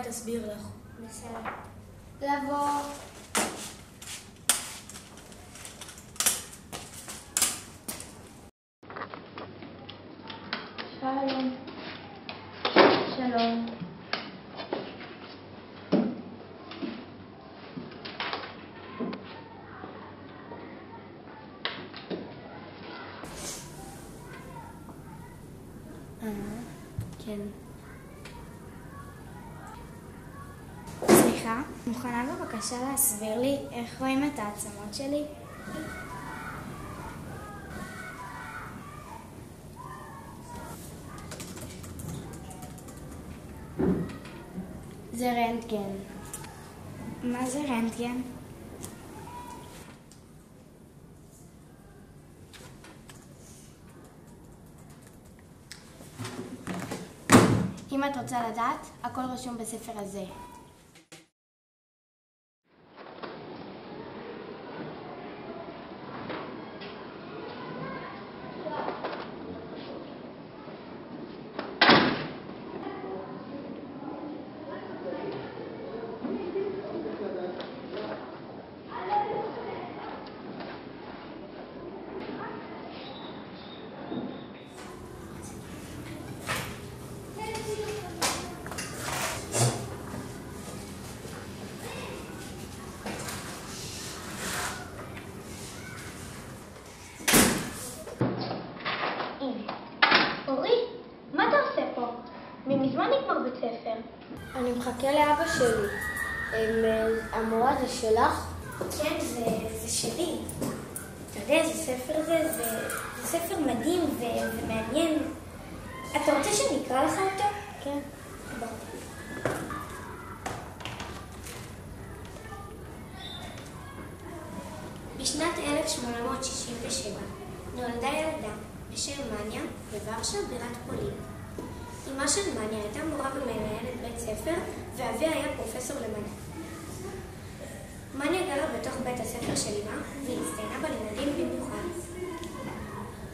תסביר לך. בסדר. לבוא. שלום. שלום. כן. סליחה, מוכנה בבקשה להסביר לי איך רואים את העצמות שלי? זה רנטגן. מה זה רנטגן? אם את רוצה לדעת, הכל רשום בספר הזה. אורי, מה אתה עושה פה? ממזמן נגמר בית ספר. אני מחכה לאבא שלי. המורה זה שלך? כן, זה שלי. אתה יודע איזה ספר זה ספר מדהים ומעניין. אתה רוצה שאני אקרא לך אותו? כן. בוא. בשנת 1867 נולדה ילדה בשם מניה בוורשה בירת פולין. אמא של מניה הייתה מורה ומנהלת בית ספר, ואביה היה פרופסור למדע. מניה גרה בתוך בית הספר של אמא, והצטיינה בלימודים במיוחד.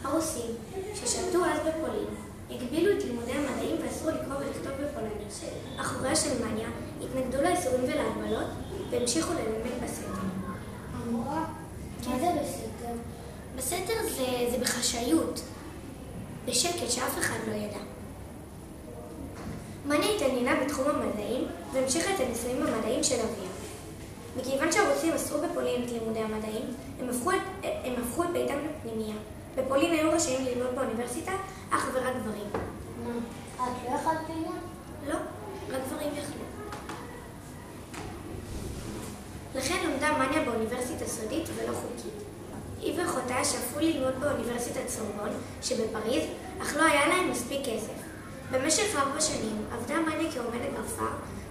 הרוסים, ששלטו אז בפולין, הגבילו את לימודי המדעים ואסרו לקרוא ולכתוב בפולנית. אך הוריה של מניה התנגדו לאיסורים ולהגבלות, והמשיכו ללמד בסתר. המורה? מה זה בסתר? בסתר זה בחשאיות, בשקט שאף אחד לא ידע. מניה התעניינה בתחום המדעים והמשיכה את הניסויים המדעיים של אביה. מכיוון שהרוסים אסרו בפולין את לימודי המדעים, הם הפכו את ביתם לפנימייה. בפולין היו רשאים ללמוד באוניברסיטה אך ורק גברים. את לא יכולת ללמוד? לא, רק גברים יכלו. לכן למדה מניה באוניברסיטה סודית ולא חוקית. היא ואחותה שאפו ללמוד באוניברסיטת סורבון שבפריז, אך לא היה להם מספיק כסף. במשך 4 שנים עבדה מניה כאומנת בכפר,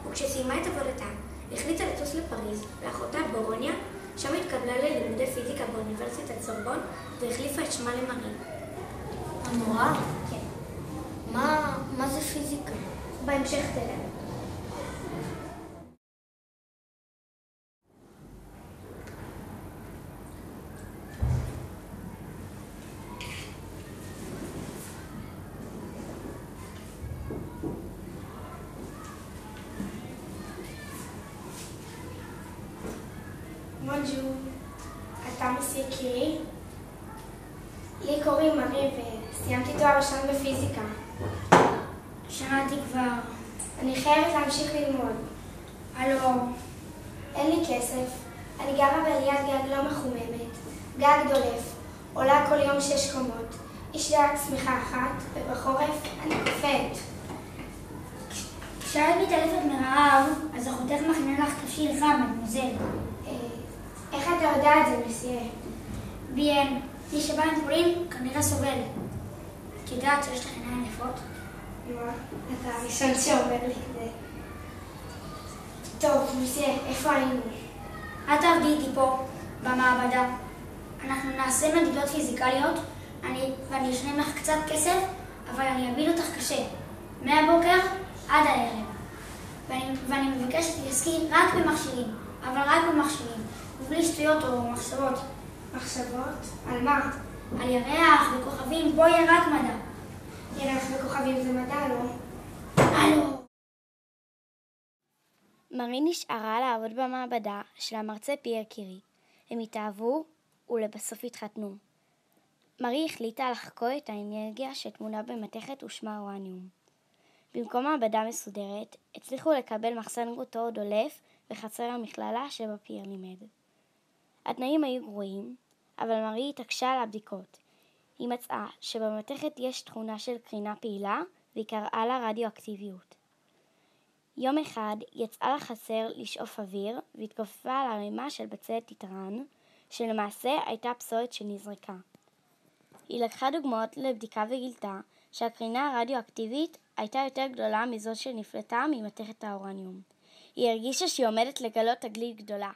וכשסיימה את עבודתה, החליטה לטוס לפריז, לאחותה בורוניה, שם התקבלה ללימודי פיזיקה באוניברסיטת סורבון, והחליפה את שמה למרין. המורה? כן. מה זה פיזיקה? בהמשך תדע. מונג'ו, אתה מסי קירי? לי קוראים מרי וסיימתי תואר ראשון בפיזיקה. שמעתי כבר. אני חייבת להמשיך ללמוד. הלו, אין לי כסף. אני גרה בעליית גג לא מחוממת. גג דולף. עולה כל יום 6 קומות. יש דעת צמיחה אחת, ובחורף אני קופאת. כשאת מתעלפת מרעב, אז אחותך מכינה לך תבשיל חם, מדמוזל. איך אתה יודע את זה, מסיה? ביין, מי שבא לפולין כנראה סובל. את יודעת שיש לך עיניים יפות? מה? אתה הראשון שאומר לי את זה. טוב, מסיה, איפה היינו? את תעבדי איתי פה, במעבדה. אנחנו נעשה מדידות פיזיקליות, ואני אשלם לך קצת כסף, אבל אני אביל אותך קשה. מהבוקר עד הערב. ואני מבקשת להתעסקי רק במכשירים, אבל רק במכשירים, ובלי שטויות או מחשבות. מחשבות? על מה? על ירח וכוכבים, בו יהיה רק מדע. ירח וכוכבים זה מדע, לא? הלו. מארי נשארה לעבוד במעבדה של המרצה פייר קירי. הם התאהבו ולבסוף התחתנו. מארי החליטה לחקור את האנרגיה שטמונה במתכת ושמה אורניום. במקום מעבדה מסודרת, הצליחו לקבל מחסן רוטור דולף בחצר המכללה שבה פייר לימד. התנאים היו גרועים, אבל מארי התעקשה על הבדיקות. היא מצאה שבמתכת יש תכונה של קרינה פעילה והיא קראה לה רדיואקטיביות. יום אחד יצאה לחצר לשאוף אוויר והתכופפה על ערימה של בצלת טיטרן, שלמעשה הייתה פסולת שנזרקה. היא לקחה דוגמאות לבדיקה וגילתה שהקרינה הרדיואקטיבית הייתה יותר גדולה מזו שנפלטה ממתכת האורניום. היא הרגישה שהיא עומדת לגלות תגלית גדולה.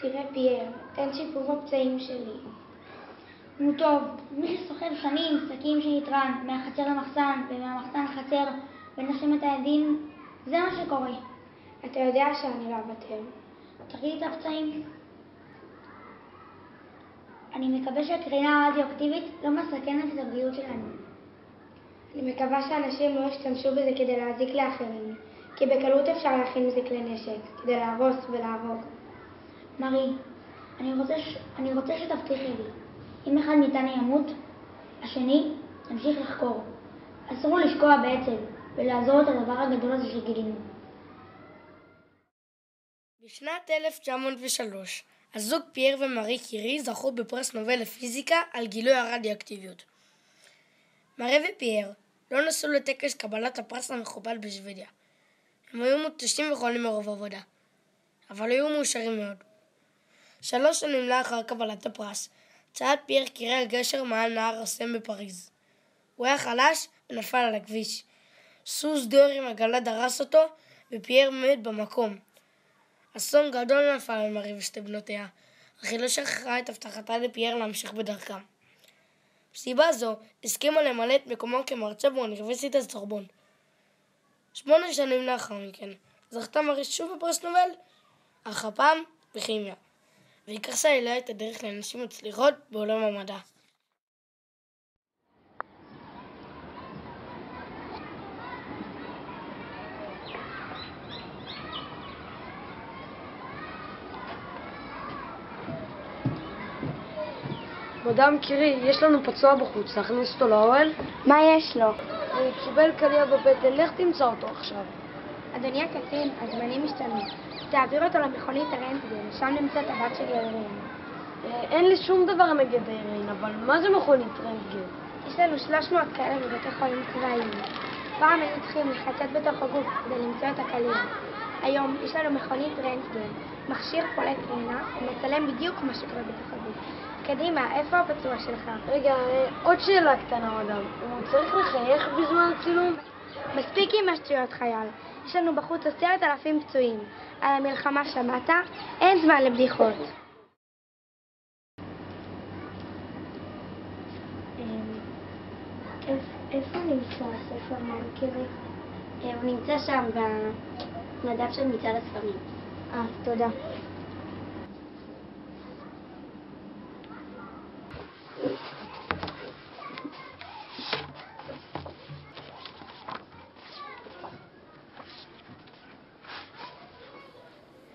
תראה פייר, תן שיפור בפצעים שלי. נו טוב, מי שסוחב שנים שקים של ניטרן מהחצר למחסן ומהמחסן לחצר ונחים את העדים, זה מה שקורה. אתה יודע שאני לא אוותר. תראי את הפצעים. אני מקווה שהקרינה הרדיואקטיבית לא מסכנת את הבריאות שלנו. אני מקווה שאנשים לא ישתמשו בזה כדי להזיק לאחרים, כי בקלות אפשר להכין מזה כלי נשק, כדי להרוס ולהרוג. מארי, אני רוצה שתבטיחי לי. אם אחד מאיתנו ימות, השני ימשיך לחקור. אסור לשקוע בעצב ולעזור את הדבר הגדול הזה שגילינו. בשנת 1903, הזוג פייר ומארי קירי זכו בפרס נובל לפיזיקה על גילוי הרדיואקטיביות. מארי ופייר לא נסעו לטקס קבלת הפרס המכובד בשוודיה. הם היו מותשים וחולים מרוב עבודה, אבל היו מאושרים מאוד. 3 שנים לאחר קבלת הפרס, צעד פייר קירי על גשר מעל נהר הסם בפריז. הוא היה חלש ונפל על הכביש. סוס דוהר עם עגלה דרס אותו ופייר מת במקום. אסון גדול נפל על מארי ושתי בנותיה, אך היא לא שכחה את הבטחתה לפייר להמשיך בדרכם. בסיבה זו הסכימה למלא את מקומו כמרצה באוניברסיטת סורבון. 8 שנים לאחר מכן זכתה מארי שוב בפרס נובל, אך הפעם בכימיה, והיא קרסה אליה את הדרך לאנשים מצליחות בעולם המדע. מדאם קירי, יש לנו פצוע בחוץ, להכניס אותו לאוהל? מה יש לו? הוא קיבל קליע בבטן, לך תמצא אותו עכשיו. אדוני הקצין, הזמנים משתנים. תעביר אותו למכונית הרנטגן, שם נמצאת הבת של ירין. אין לי שום דבר נגד ירין, אבל מה זה מכונית רנטגן? יש לנו 300 כאלה בבתי חולים צבאיים. פעם היינו צריכים לחצות בתוך הגוף כדי למצוא את הקליע. היום יש לנו מכונית רנטגן, מכשיר פולט קרינה, ומצלם בדיוק מה שקורה בתוך הגוף. קדימה, איפה הפצוע שלך? רגע, עוד שאלה קטנה מדאם. הוא צריך לחייך בזמן הצילום? מספיק עם השטויות חייל. יש לנו בחוץ 10,000 פצועים. על המלחמה שמעת? אין זמן לבדיחות. איפה נמצא הספר מרקירי? הוא נמצא שם במדף של מצעד הספרים. תודה.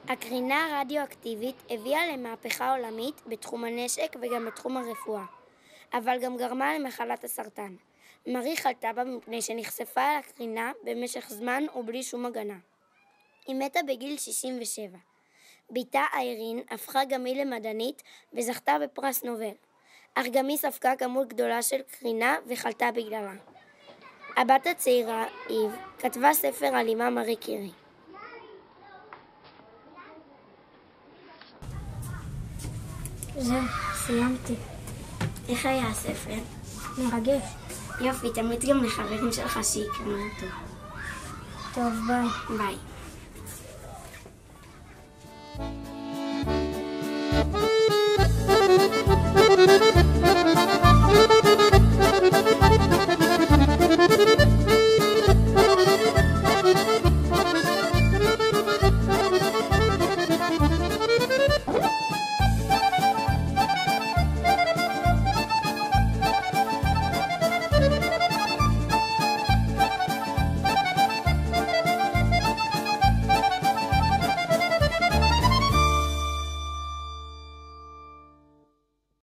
הקרינה הרדיואקטיבית הביאה למהפכה עולמית בתחום הנשק וגם בתחום הרפואה, אבל גם גרמה למחלת הסרטן. מארי חלתה בה מפני שנחשפה על הקרינה במשך זמן ובלי שום הגנה. היא מתה בגיל 67. ביתה איירין הפכה גם היא למדענית וזכתה בפרס נובל, אך גם היא ספגה כמות גדולה של קרינה וחלתה בגללה. הבת הצעירה, איב, כתבה ספר על אימה מארי קירי. זהו, סיימתי. איך היה הספר? מרגש. יופי, תמיד גם לחברים שלך שיקראו אותו. טוב, ביי. ביי.